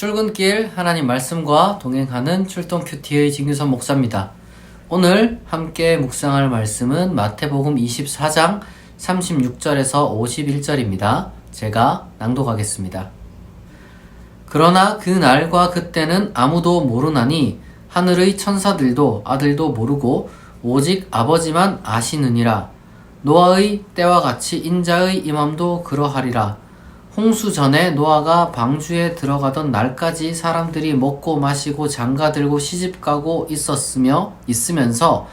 출근길 하나님 말씀과 동행하는 출동 큐티의 진규선 목사입니다. 오늘 함께 묵상할 말씀은 마태복음 24장 36절에서 51절입니다. 제가 낭독하겠습니다. 그러나 그 날과 그때는 아무도 모르나니 하늘의 천사들도 아들도 모르고 오직 아버지만 아시느니라. 노아의 때와 같이 인자의 임함도 그러하리라. 홍수 전에 노아가 방주에 들어가던 날까지 사람들이 먹고 마시고 장가들고 시집가고 있으면서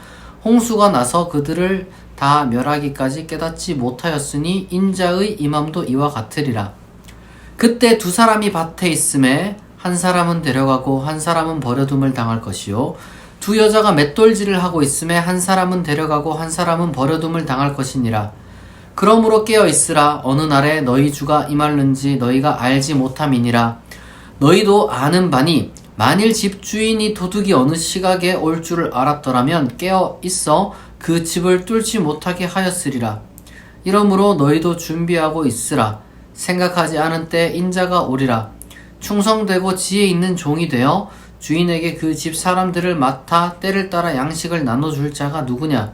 홍수가 나서 그들을 다 멸하기까지 깨닫지 못하였으니 인자의 임함도 이와 같으리라. 그때 두 사람이 밭에 있음에 한 사람은 데려가고 한 사람은 버려둠을 당할 것이요 두 여자가 맷돌질을 하고 있음에 한 사람은 데려가고 한 사람은 버려둠을 당할 것이니라. 그러므로 깨어있으라. 어느 날에 너희 주가 임할는지 너희가 알지 못함이니라. 너희도 아는 바니 만일 집주인이 도둑이 어느 시각에 올 줄을 알았더라면 깨어있어 그 집을 뚫지 못하게 하였으리라. 이러므로 너희도 준비하고 있으라. 생각하지 않은 때 인자가 오리라. 충성되고 지혜 있는 종이 되어 주인에게 그 집 사람들을 맡아 때를 따라 양식을 나눠줄 자가 누구냐.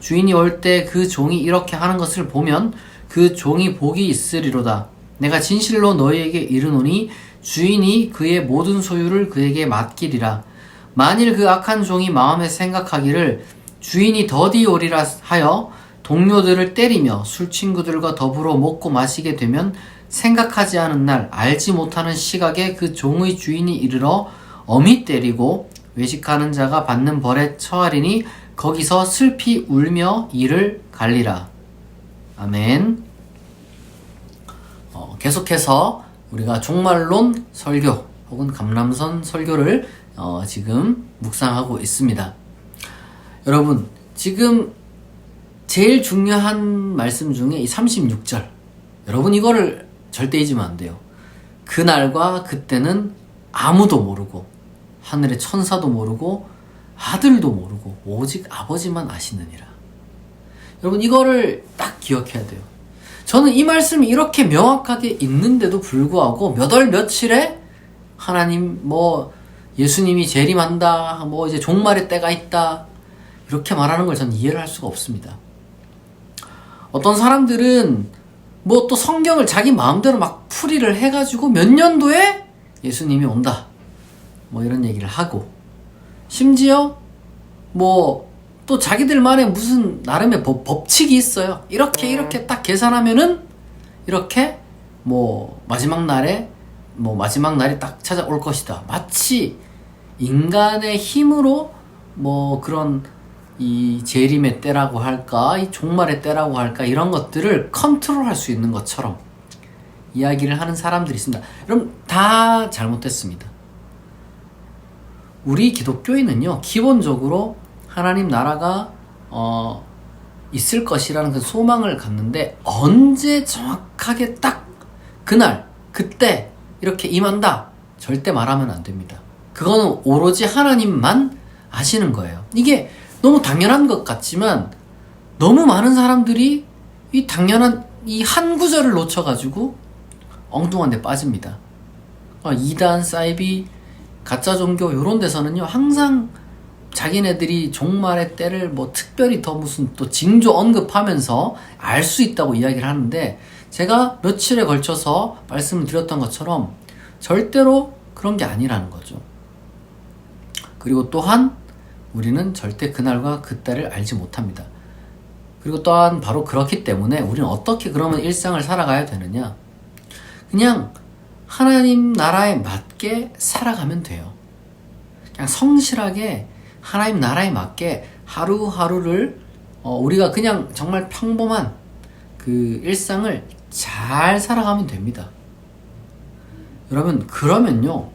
주인이 올 때 그 종이 이렇게 하는 것을 보면 그 종이 복이 있으리로다. 내가 진실로 너희에게 이르노니 주인이 그의 모든 소유를 그에게 맡기리라. 만일 그 악한 종이 마음에 생각하기를 주인이 더디 오리라 하여 동료들을 때리며 술친구들과 더불어 먹고 마시게 되면 생각하지 않은 날 알지 못하는 시각에 그 종의 주인이 이르러 엄히 때리고 외식하는 자가 받는 벌에 처하리니 거기서 슬피 울며 이를 갈리라. 아멘. 계속해서 우리가 종말론 설교 혹은 감람선 설교를 지금 묵상하고 있습니다. 여러분, 지금 제일 중요한 말씀 중에 이 36절, 여러분 이거를 절대 잊으면 안 돼요. 그날과 그때는 아무도 모르고 하늘의 천사도 모르고 아들도 모르고 오직 아버지만 아시느니라. 여러분 이거를 딱 기억해야 돼요. 저는 이 말씀이 이렇게 명확하게 있는데도 불구하고 몇 월 며칠에 하나님 예수님이 재림한다, 이제 종말의 때가 있다, 이렇게 말하는 걸 저는 이해를 할 수가 없습니다. 어떤 사람들은 또 성경을 자기 마음대로 막 풀이를 해가지고 몇 년도에 예수님이 온다, 이런 얘기를 하고, 심지어 또 자기들만의 무슨 나름의 법칙이 있어요. 이렇게 딱 계산하면은 이렇게 마지막 날이 딱 찾아올 것이다. 마치 인간의 힘으로 그런 이 재림의 때라고 할까, 이 종말의 때라고 할까, 이런 것들을 컨트롤할 수 있는 것처럼 이야기를 하는 사람들이 있습니다. 여러분, 다 잘못됐습니다. 우리 기독교인은요, 기본적으로 하나님 나라가 있을 것이라는 그 소망을 갖는데, 언제 정확하게 딱 그날 그때 이렇게 임한다 절대 말하면 안 됩니다. 그거는 오로지 하나님만 아시는 거예요. 이게 너무 당연한 것 같지만 너무 많은 사람들이 이 당연한 이 한 구절을 놓쳐가지고 엉뚱한 데 빠집니다. 이단, 사이비, 가짜 종교 이런 데서는요, 항상 자기네들이 종말의 때를 특별히 더 무슨 또 징조 언급하면서 알 수 있다고 이야기를 하는데, 제가 며칠에 걸쳐서 말씀을 드렸던 것처럼 절대로 그런 게 아니라는 거죠. 그리고 또한 우리는 절대 그날과 그때를 알지 못합니다. 그리고 또한 바로 그렇기 때문에 우리는 어떻게 그러면 일상을 살아가야 되느냐? 그냥 하나님 나라에 맞게 살아가면 돼요. 그냥 성실하게 하나님 나라에 맞게 하루하루를 우리가 그냥 정말 평범한 그 일상을 잘 살아가면 됩니다. 여러분, 그러면요,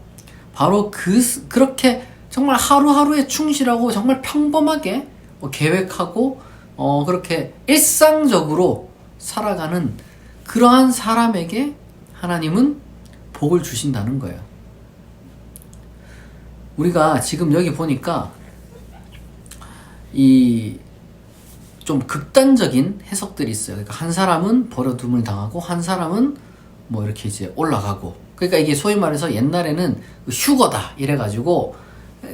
바로 그렇게 정말 하루하루에 충실하고 정말 평범하게 계획하고 그렇게 일상적으로 살아가는 그러한 사람에게 하나님은 복을 주신다는 거예요. 우리가 지금 여기 보니까 이 좀 극단적인 해석들이 있어요. 그러니까 한 사람은 버려둠을 당하고 한 사람은 이렇게 이제 올라가고, 그러니까 이게 소위 말해서 옛날에는 휴거다 이래가지고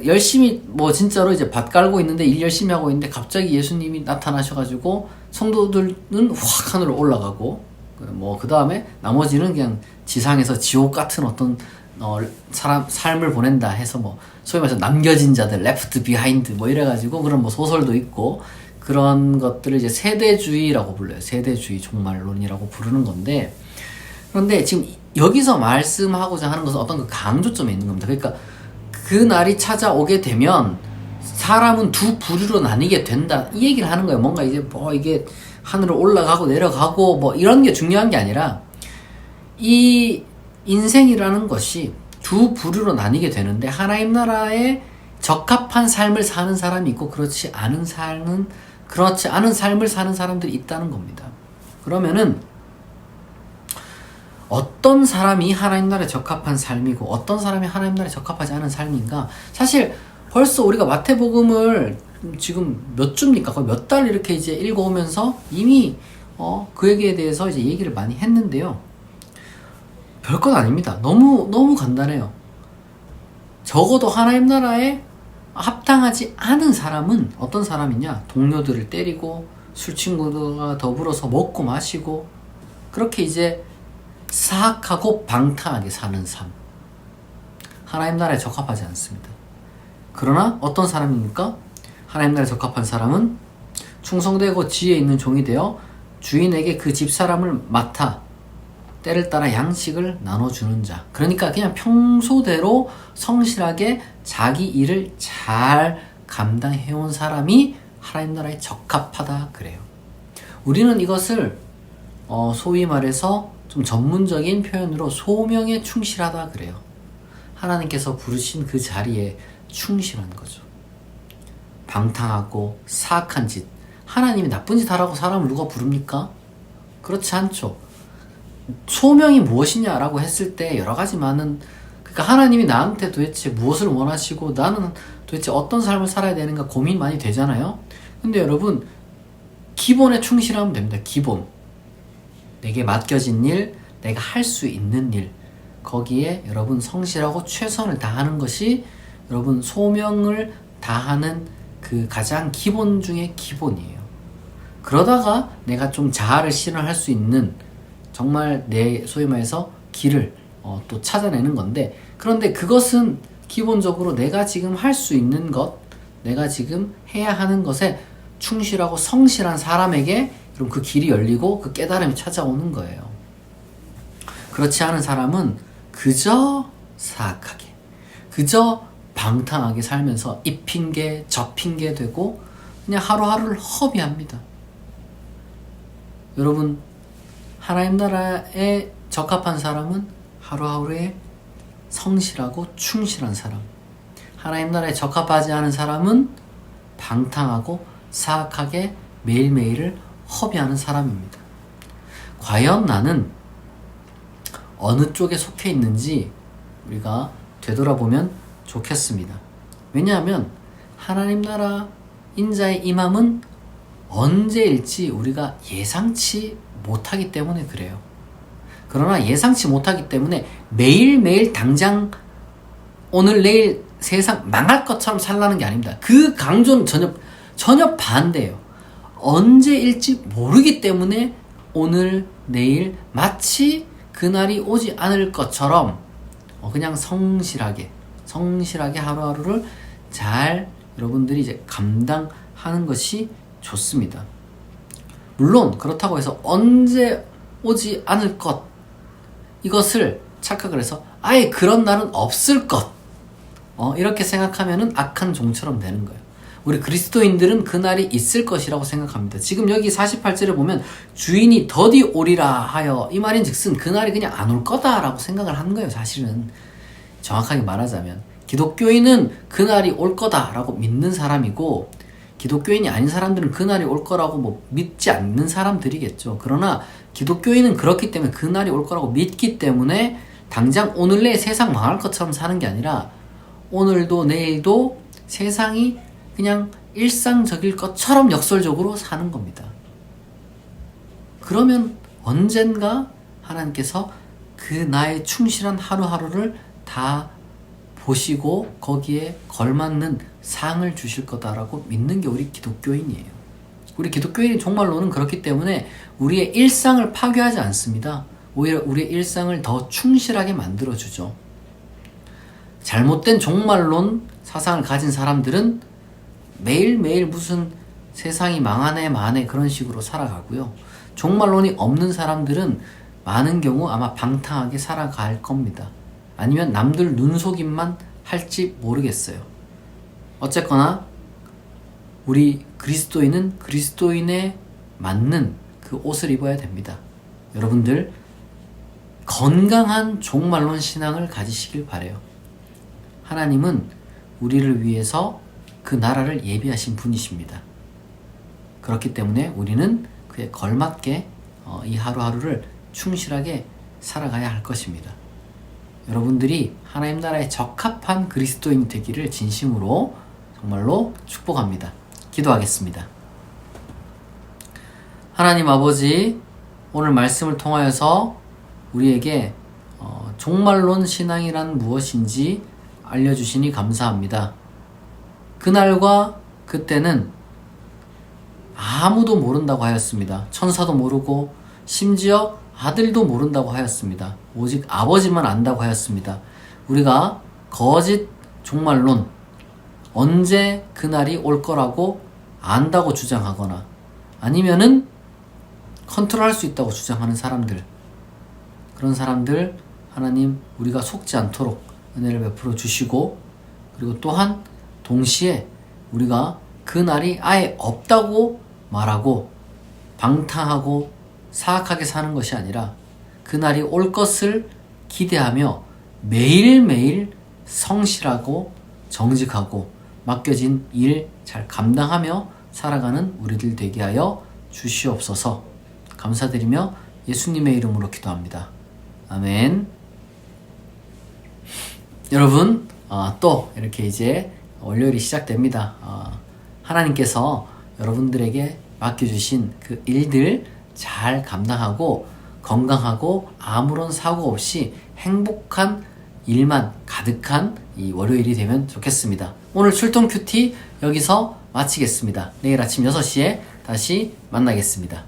열심히 뭐 진짜로 이제 밭 깔고 있는데 일 열심히 하고 있는데 갑자기 예수님이 나타나셔가지고 성도들은 확 하늘로 올라가고 뭐 그 다음에 나머지는 그냥 지상에서 지옥 같은 어떤 삶을 보낸다 해서 뭐 소위 말해서 남겨진 자들 레프트 비하인드 뭐 이래가지고 그런 뭐 소설도 있고 그런 것들을 이제 세대주의라고 불러요. 세대주의 종말론이라고 부르는 건데, 그런데 지금 여기서 말씀하고자 하는 것은 어떤 그 강조점에 있는 겁니다. 그러니까 그 날이 찾아오게 되면 사람은 두 부류로 나뉘게 된다 이 얘기를 하는 거예요. 뭔가 이제 뭐 이게 하늘을 올라가고 내려가고 뭐 이런 게 중요한 게 아니라 이 인생이라는 것이 두 부류로 나뉘게 되는데 하나님 나라에 적합한 삶을 사는 사람이 있고 그렇지 않은 삶을 사는 사람들이 있다는 겁니다. 그러면은 어떤 사람이 하나님 나라에 적합한 삶이고 어떤 사람이 하나님 나라에 적합하지 않은 삶인가? 사실 벌써 우리가 마태복음을 지금 몇 주입니까? 거의 몇 달 이렇게 이제 읽어오면서 이미 그에게 대해서 이제 얘기를 많이 했는데요. 별것 아닙니다. 너무 간단해요. 적어도 하나님 나라에 합당하지 않은 사람은 어떤 사람이냐? 동료들을 때리고 술 친구들과 더불어서 먹고 마시고 그렇게 이제 사악하고 방탕하게 사는 삶. 하나님 나라에 적합하지 않습니다. 그러나 어떤 사람입니까? 하나님 나라에 적합한 사람은 충성되고 지혜 있는 종이 되어 주인에게 그 집사람을 맡아 때를 따라 양식을 나눠주는 자. 그러니까 그냥 평소대로 성실하게 자기 일을 잘 감당해온 사람이 하나님 나라에 적합하다 그래요. 우리는 이것을 소위 말해서 좀 전문적인 표현으로 소명에 충실하다 그래요. 하나님께서 부르신 그 자리에 충실한 거죠. 방탕하고 사악한 짓, 하나님이 나쁜 짓 하라고 사람을 누가 부릅니까? 그렇지 않죠. 소명이 무엇이냐라고 했을 때 여러 가지 많은, 그러니까 하나님이 나한테 도대체 무엇을 원하시고 나는 도대체 어떤 삶을 살아야 되는가 고민 많이 되잖아요. 근데 여러분, 기본에 충실하면 됩니다. 기본. 내게 맡겨진 일, 내가 할 수 있는 일, 거기에 여러분 성실하고 최선을 다하는 것이 여러분 소명을 다하는 그 가장 기본 중에 기본이에요. 그러다가 내가 좀 자아를 실현할 수 있는 정말 내 소위 말해서 길을 또 찾아내는 건데, 그런데 그것은 기본적으로 내가 지금 할 수 있는 것, 내가 지금 해야 하는 것에 충실하고 성실한 사람에게 그럼 그 길이 열리고 그 깨달음이 찾아오는 거예요. 그렇지 않은 사람은 그저 사악하게, 그저 방탕하게 살면서 이 핑계 저 핑계 되고 그냥 하루하루를 허비합니다. 여러분, 하나님 나라에 적합한 사람은 하루하루에 성실하고 충실한 사람, 하나님 나라에 적합하지 않은 사람은 방탕하고 사악하게 매일매일을 허비하는 사람입니다. 과연 나는 어느 쪽에 속해 있는지 우리가 되돌아보면 좋겠습니다. 왜냐하면 하나님 나라 인자의 임함은 언제일지 우리가 예상치 못하기 때문에 그래요. 그러나 예상치 못하기 때문에 매일매일 당장 오늘 내일 세상 망할 것처럼 살라는 게 아닙니다. 그 강조는 전혀 반대예요. 언제일지 모르기 때문에 오늘 내일 마치 그날이 오지 않을 것처럼 그냥 성실하게 하루하루를 잘 여러분들이 이제 감당하는 것이 좋습니다. 물론 그렇다고 해서 언제 오지 않을 것, 이것을 착각을 해서 아예 그런 날은 없을 것, 이렇게 생각하면은 악한 종처럼 되는 거예요. 우리 그리스도인들은 그날이 있을 것이라고 생각합니다. 지금 여기 48절에 보면 주인이 더디 오리라 하여, 이 말인 즉슨 그날이 그냥 안 올 거다라고 생각을 하는 거예요. 사실은 정확하게 말하자면 기독교인은 그날이 올 거다라고 믿는 사람이고, 기독교인이 아닌 사람들은 그날이 올 거라고 뭐 믿지 않는 사람들이겠죠. 그러나 기독교인은 그렇기 때문에 그날이 올 거라고 믿기 때문에 당장 오늘 내일 세상 망할 것처럼 사는 게 아니라 오늘도 내일도 세상이 그냥 일상적일 것처럼 역설적으로 사는 겁니다. 그러면 언젠가 하나님께서 그 나의 충실한 하루하루를 다 보시고 거기에 걸맞는 상을 주실 거다라고 믿는 게 우리 기독교인이에요. 우리 기독교인이 종말론은 그렇기 때문에 우리의 일상을 파괴하지 않습니다. 오히려 우리의 일상을 더 충실하게 만들어주죠. 잘못된 종말론 사상을 가진 사람들은 매일매일 무슨 세상이 망하네 마네 그런 식으로 살아가고요. 종말론이 없는 사람들은 많은 경우 아마 방탕하게 살아갈 겁니다. 아니면 남들 눈속임만 할지 모르겠어요. 어쨌거나 우리 그리스도인은 그리스도인에 맞는 그 옷을 입어야 됩니다. 여러분들 건강한 종말론 신앙을 가지시길 바래요. 하나님은 우리를 위해서 그 나라를 예비하신 분이십니다. 그렇기 때문에 우리는 그에 걸맞게 이 하루하루를 충실하게 살아가야 할 것입니다. 여러분들이 하나님 나라에 적합한 그리스도인이 되기를 진심으로 정말로 축복합니다. 기도하겠습니다. 하나님 아버지, 오늘 말씀을 통하여서 우리에게 종말론 신앙이란 무엇인지 알려주시니 감사합니다. 그날과 그때는 아무도 모른다고 하였습니다. 천사도 모르고 심지어 아들도 모른다고 하였습니다. 오직 아버지만 안다고 하였습니다. 우리가 거짓 종말론, 언제 그날이 올 거라고 안다고 주장하거나 아니면은 컨트롤할 수 있다고 주장하는 사람들, 그런 사람들 하나님 우리가 속지 않도록 은혜를 베풀어 주시고, 그리고 또한 동시에 우리가 그날이 아예 없다고 말하고 방탕하고 사악하게 사는 것이 아니라 그날이 올 것을 기대하며 매일매일 성실하고 정직하고 맡겨진 일 잘 감당하며 살아가는 우리들 되게 하여 주시옵소서. 감사드리며 예수님의 이름으로 기도합니다. 아멘. 여러분, 또 이렇게 이제 월요일이 시작됩니다. 하나님께서 여러분들에게 맡겨주신 그 일들 잘 감당하고 건강하고 아무런 사고 없이 행복한 일만 가득한 이 월요일이 되면 좋겠습니다. 오늘 출동 큐티 여기서 마치겠습니다. 내일 아침 6시에 다시 만나겠습니다.